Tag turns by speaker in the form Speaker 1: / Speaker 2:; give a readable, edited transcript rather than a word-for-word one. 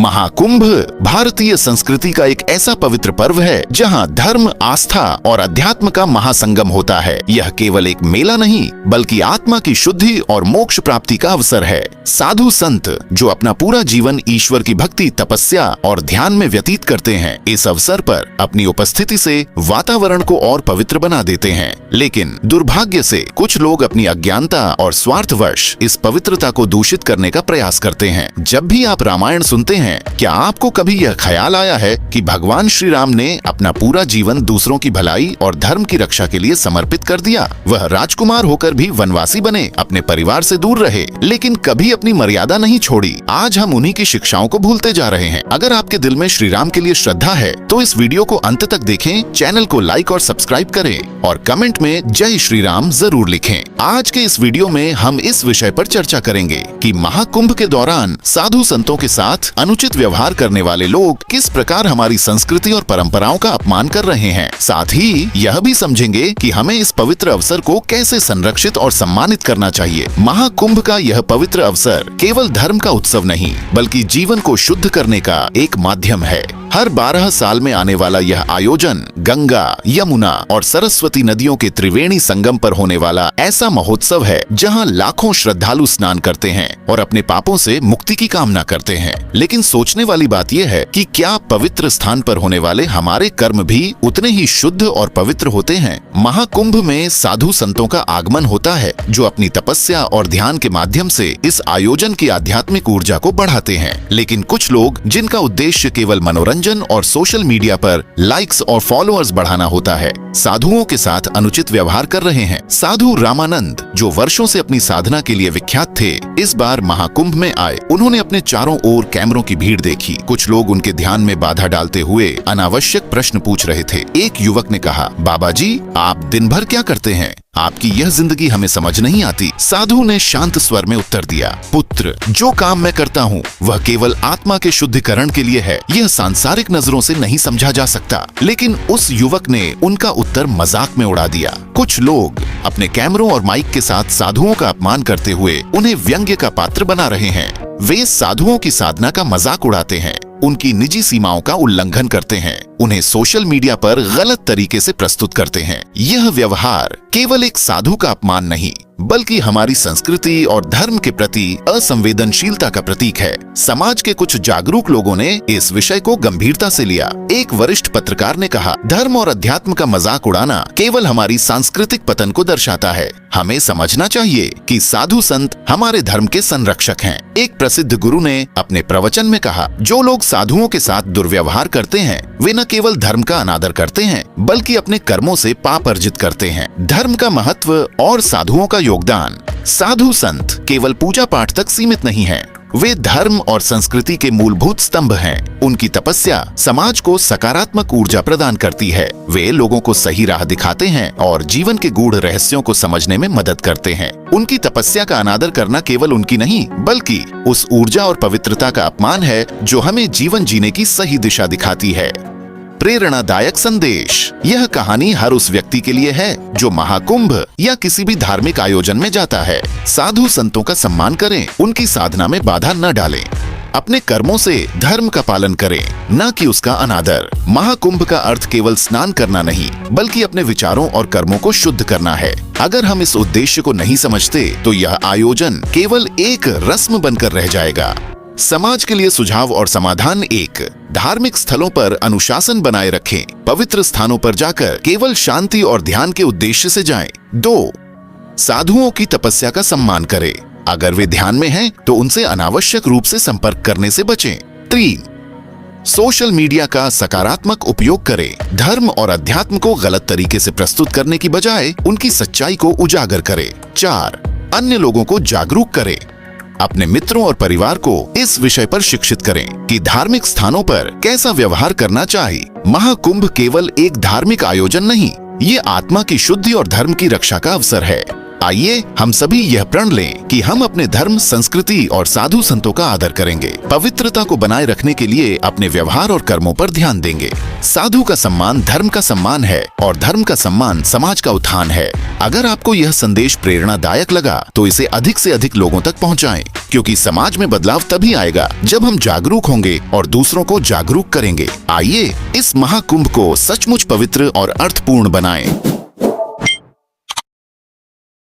Speaker 1: महाकुंभ भारतीय संस्कृति का एक ऐसा पवित्र पर्व है जहां धर्म, आस्था और अध्यात्म का महासंगम होता है। यह केवल एक मेला नहीं बल्कि आत्मा की शुद्धि और मोक्ष प्राप्ति का अवसर है। साधु संत जो अपना पूरा जीवन ईश्वर की भक्ति, तपस्या और ध्यान में व्यतीत करते हैं, इस अवसर पर अपनी उपस्थिति से वातावरण को और पवित्र बना देते हैं। लेकिन दुर्भाग्य से कुछ लोग अपनी अज्ञानता और स्वार्थवश इस पवित्रता को दूषित करने का प्रयास करते हैं। जब भी आप रामायण सुनते हैं, क्या आपको कभी यह ख्याल आया है कि भगवान श्री राम ने अपना पूरा जीवन दूसरों की भलाई और धर्म की रक्षा के लिए समर्पित कर दिया? वह राजकुमार होकर भी वनवासी बने, अपने परिवार से दूर रहे, लेकिन कभी अपनी मर्यादा नहीं छोड़ी। आज हम उन्हीं की शिक्षाओं को भूलते जा रहे हैं। अगर आपके दिल में श्री राम के लिए श्रद्धा है तो इस वीडियो को अंत तक देखें, चैनल को लाइक और सब्सक्राइब करें और कमेंट में जय श्री राम जरूर लिखें। आज के इस वीडियो में हम इस विषय पर चर्चा करेंगे कि महाकुंभ के दौरान साधु संतों के साथ अनुचित व्यवहार करने वाले लोग किस प्रकार हमारी संस्कृति और परंपराओं का अपमान कर रहे हैं। साथ ही यह भी समझेंगे कि हमें इस पवित्र अवसर को कैसे संरक्षित और सम्मानित करना चाहिए। महाकुंभ का यह पवित्र अवसर केवल धर्म का उत्सव नहीं बल्कि जीवन को शुद्ध करने का एक माध्यम है। हर 12 साल में आने वाला यह आयोजन गंगा, यमुना और सरस्वती नदियों के त्रिवेणी संगम पर होने वाला ऐसा महोत्सव है जहां लाखों श्रद्धालु स्नान करते हैं और अपने पापों से मुक्ति की कामना करते हैं। लेकिन सोचने वाली बात यह है कि क्या पवित्र स्थान पर होने वाले हमारे कर्म भी उतने ही शुद्ध और पवित्र होते हैं? महाकुंभ में साधु संतों का आगमन होता है जो अपनी तपस्या और ध्यान के माध्यम से इस आयोजन की आध्यात्मिक ऊर्जा को बढ़ाते हैं। लेकिन कुछ लोग जिनका उद्देश्य केवल मनोरंजन और सोशल मीडिया पर लाइक्स और फॉलोअर्स बढ़ाना होता है, साधुओं के साथ अनुचित व्यवहार कर रहे हैं। साधु रामानंद जो वर्षों से अपनी साधना के लिए विख्यात थे, इस बार महाकुंभ में आए। उन्होंने अपने चारों ओर कैमरों की भीड़ देखी। कुछ लोग उनके ध्यान में बाधा डालते हुए अनावश्यक प्रश्न पूछ रहे थे। एक युवक ने कहा, बाबा जी, आप दिन भर क्या करते हैं? आपकी यह जिंदगी हमें समझ नहीं आती। साधु ने शांत स्वर में उत्तर दिया, पुत्र, जो काम मैं करता हूँ वह केवल आत्मा के शुद्धिकरण के लिए है। यह सांसारिक नजरों से नहीं समझा जा सकता। लेकिन उस युवक ने उनका उत्तर मजाक में उड़ा दिया। कुछ लोग अपने कैमरों और माइक के साथ साधुओं का अपमान करते हुए उन्हें व्यंग्य का पात्र बना रहे हैं। वे साधुओं की साधना का मजाक उड़ाते हैं, उनकी निजी सीमाओं का उल्लंघन करते हैं, उन्हें सोशल मीडिया पर गलत तरीके से प्रस्तुत करते हैं। यह व्यवहार केवल एक साधु का अपमान नहीं बल्कि हमारी संस्कृति और धर्म के प्रति असंवेदनशीलता का प्रतीक है। समाज के कुछ जागरूक लोगों ने इस विषय को गंभीरता से लिया। एक वरिष्ठ पत्रकार ने कहा, धर्म और अध्यात्म का मजाक उड़ाना केवल हमारी सांस्कृतिक पतन को दर्शाता है। हमें समझना चाहिए कि साधु संत हमारे धर्म के संरक्षक हैं। एक प्रसिद्ध गुरु ने अपने प्रवचन में कहा, जो लोग साधुओं के साथ दुर्व्यवहार करते हैं वे न केवल धर्म का अनादर करते हैं बल्कि अपने कर्मों से पाप अर्जित करते हैं। धर्म का महत्व और साधुओं का योगदान। साधु संत केवल पूजा पाठ तक सीमित नहीं हैं, वे धर्म और संस्कृति के मूलभूत स्तंभ हैं। उनकी तपस्या समाज को सकारात्मक ऊर्जा प्रदान करती है। वे लोगों को सही राह दिखाते हैं और जीवन के गूढ़ रहस्यों को समझने में मदद करते हैं। उनकी तपस्या का अनादर करना केवल उनकी नहीं बल्कि उस ऊर्जा और पवित्रता का अपमान है जो हमें जीवन जीने की सही दिशा दिखाती है। प्रेरणादायक संदेश। यह कहानी हर उस व्यक्ति के लिए है जो महाकुंभ या किसी भी धार्मिक आयोजन में जाता है। साधु संतों का सम्मान करें, उनकी साधना में बाधा न डालें, अपने कर्मों से धर्म का पालन करें, न कि उसका अनादर। महाकुंभ का अर्थ केवल स्नान करना नहीं बल्कि अपने विचारों और कर्मों को शुद्ध करना है। अगर हम इस उद्देश्य को नहीं समझते तो यह आयोजन केवल एक रस्म बनकर रह जाएगा। समाज के लिए सुझाव और समाधान: एक, धार्मिक स्थलों पर अनुशासन बनाए रखें, पवित्र स्थानों पर जाकर केवल शांति और ध्यान के उद्देश्य से जाएं। 2, साधुओं की तपस्या का सम्मान करें, अगर वे ध्यान में हैं तो उनसे अनावश्यक रूप से संपर्क करने से बचें। 3, सोशल मीडिया का सकारात्मक उपयोग करें, धर्म और अध्यात्म को गलत तरीके से प्रस्तुत करने की बजाय उनकी सच्चाई को उजागर करें। 4, अन्य लोगों को जागरूक करें, अपने मित्रों और परिवार को इस विषय पर शिक्षित करें कि धार्मिक स्थानों पर कैसा व्यवहार करना चाहिए। महाकुंभ केवल एक धार्मिक आयोजन नहीं, ये आत्मा की शुद्धि और धर्म की रक्षा का अवसर है। आइए हम सभी यह प्रण लें कि हम अपने धर्म, संस्कृति और साधु संतों का आदर करेंगे। पवित्रता को बनाए रखने के लिए अपने व्यवहार और कर्मों पर ध्यान देंगे। साधु का सम्मान धर्म का सम्मान है और धर्म का सम्मान समाज का उत्थान है। अगर आपको यह संदेश प्रेरणादायक लगा तो इसे अधिक से अधिक लोगों तक पहुंचाएं, क्योंकि समाज में बदलाव तभी आएगा जब हम जागरूक होंगे और दूसरों को जागरूक करेंगे। आइए इस महाकुंभ को सचमुच पवित्र और अर्थपूर्ण बनाएं।